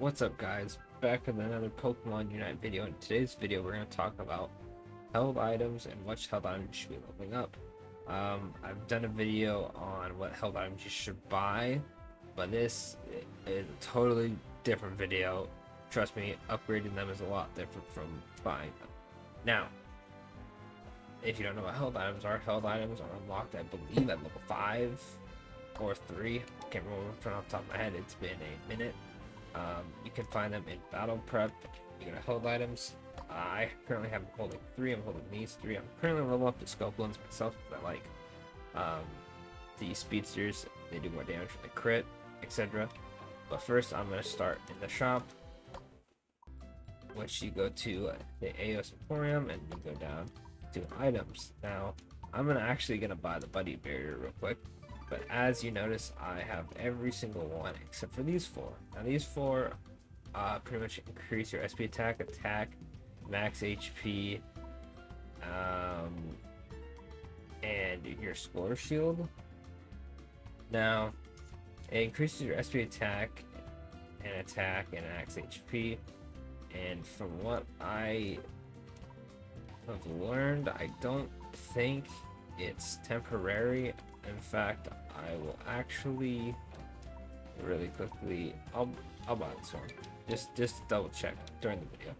What's up, guys? Back with another Pokemon Unite video. In today's video, we're going to talk about held items and which held items you should be leveling up. I've done a video on what held items you should buy, but this is a totally different video. Trust me, upgrading them is a lot different from buying them. Now, if you don't know what held items are unlocked, I believe, at level 5 or 3. I can't remember from off the top of my head. It's been a minute. You can find them in battle prep. You go to held items. I currently have holding 3. I'm holding these 3. I'm currently level up to Scopelands myself because I like the speedsters. They do more damage with the crit, etc. But first, I'm going to start in the shop, which you go to the Aeos Emporium and you go down to items. Now, I'm actually going to buy the Buddy Barrier real quick. But as you notice, I have every single one except for these 4. Now these 4 pretty much increase your SP attack, max HP, and your score shield. Now, it increases your SP attack and max HP. And from what I have learned, I don't think it's temporary. In fact, I will actually really quickly I'll buy this one. Just double check during the video.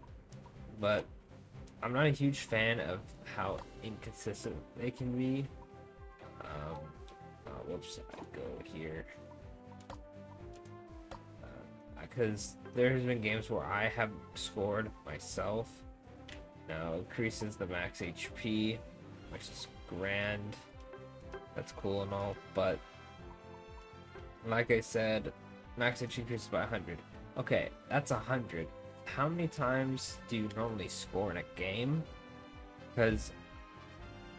But I'm not a huge fan of how inconsistent they can be. Whoops, I go here. Because there has been games where I have scored myself. Now it increases the max HP, which is grand. That's cool and all, but like I said, max HP increases by 100. Okay, that's 100. How many times do you normally score in a game? Because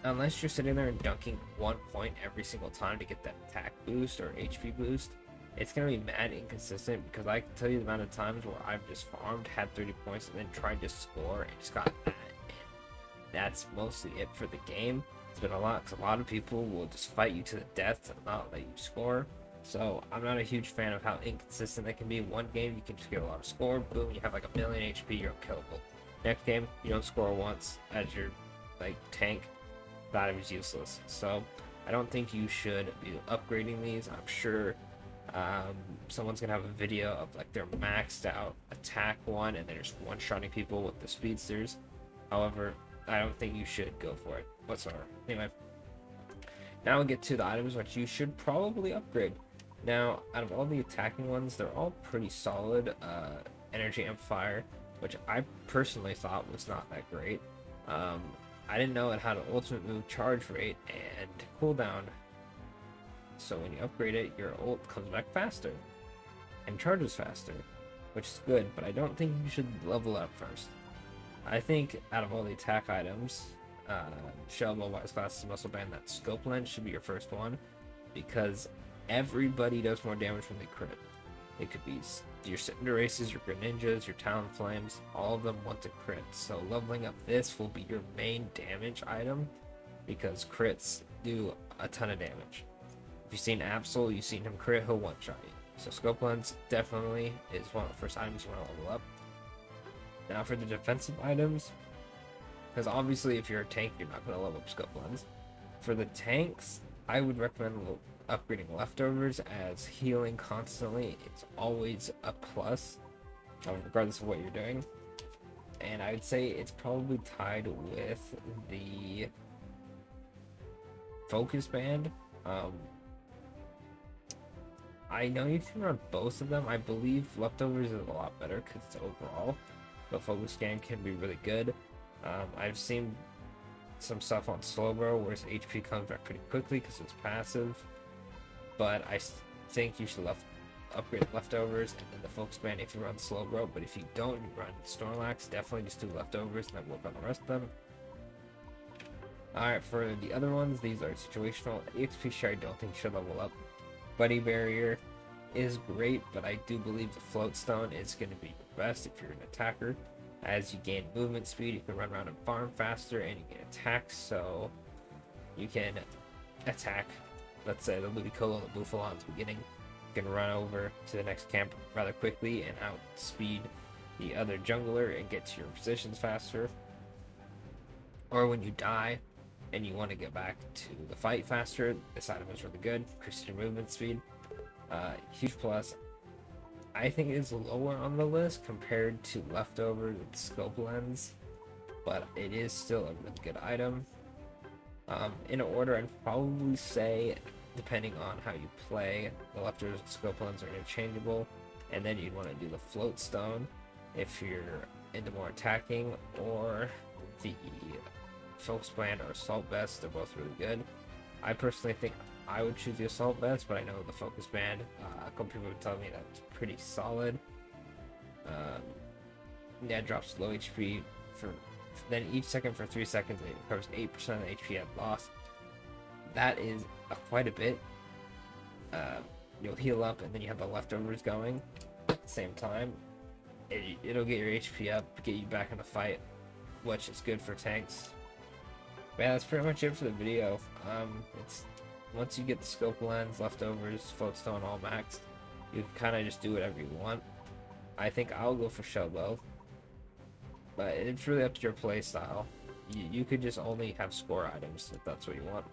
unless you're sitting there and dunking 1 point every single time to get that attack boost or HP boost, it's going to be mad inconsistent. Because I can tell you the amount of times where I've just farmed, had 30 points, and then tried to score and just got that. And that's mostly it for the game. It's been a lot because a lot of people will just fight you to the death and not let you score. So I'm not a huge fan of how inconsistent they can be. One game you can just get a lot of score, boom, you have like 1,000,000 HP, you're unkillable. Next game you don't score once as your tank, that item is useless. So I don't think you should be upgrading these. I'm sure someone's gonna have a video of like their maxed out attack one and they're just one-shotting people with the speedsters. However, I don't think you should go for it whatsoever. Anyway, now we'll get to the items which you should probably upgrade. Now, out of all the attacking ones, they're all pretty solid. Energy Amplifier, which I personally thought was not that great. I didn't know it had an ultimate move charge rate and cooldown. So when you upgrade it, your ult comes back faster and charges faster, which is good, but I don't think you should level up first. I think out of all the attack items, Shell Mobile's Classes Muscle Band, that Scope Lens should be your first one, because everybody does more damage when they crit. It could be your Cinderaces, your Greninjas, your Talonflames, all of them want to crit. So leveling up this will be your main damage item, because crits do a ton of damage. If you've seen Absol, you've seen him crit, he'll one-shot you. So Scope Lens definitely is one of the first items you want to level up. Now for the defensive items, because obviously if you're a tank, you're not going to level up Scope Lens. For the tanks, I would recommend upgrading Leftovers, as healing constantly is always a plus, regardless of what you're doing. And I would say it's probably tied with the Focus Band. I know you can run both of them. I believe Leftovers is a lot better because it's overall, but Focus Scan can be really good. I've seen some stuff on Slowbro where his HP comes back pretty quickly because it's passive, but I think you should upgrade Leftovers and then the Focus Band if you run Slowbro. But if you don't, you run Snorlax, definitely just do Leftovers and then work on the rest of them. Alright, for the other ones, these are situational. EXP share I don't think should level up. Buddy Barrier is great, but I do believe the Float Stone is going to be your best if you're an attacker. As you gain movement speed, you can run around and farm faster, and you can attack, so you can attack, let's say, the Ludicolo and the Buffalo at the beginning, can run over to the next camp rather quickly and outspeed the other jungler and get to your positions faster. Or when you die and you want to get back to the fight faster, this item is really good. Increases your movement speed. Huge plus. I think it is lower on the list compared to Leftover with Scope Lens, but it is still a really good item. In order, I'd probably say, depending on how you play, the Leftovers and Scope Lens are interchangeable, and then you'd want to do the Float Stone if you're into more attacking, or the Focus Band or Assault Vest. They're both really good. I personally think I would choose the Assault Vest, but I know the Focus Band, a couple people would tell me that's pretty solid. Yeah, it drops low HP for then each second for 3 seconds. It recovers 8% of the HP I've lost. That is quite a bit. You'll heal up, and then you have the Leftovers going at the same time. It'll get your HP up, get you back in the fight, which is good for tanks. But yeah, that's pretty much it for the video. It's once you get the Scope Lens, Leftovers, Float Stone all maxed, you can kind of just do whatever you want. I think I'll go for Shellbow, but it's really up to your play style. You could just only have score items if that's what you want.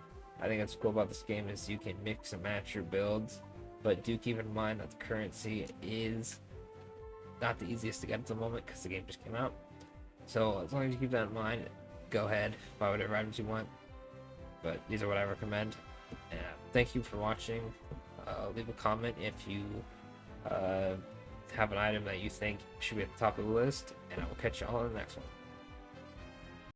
I think what's cool about this game is you can mix and match your builds, but do keep in mind that the currency is not the easiest to get at the moment because the game just came out. So as long as you keep that in mind, go ahead, buy whatever items you want. But these are what I recommend. Thank you for watching. Leave a comment if you have an item that you think should be at the top of the list, and I will catch you all in the next one.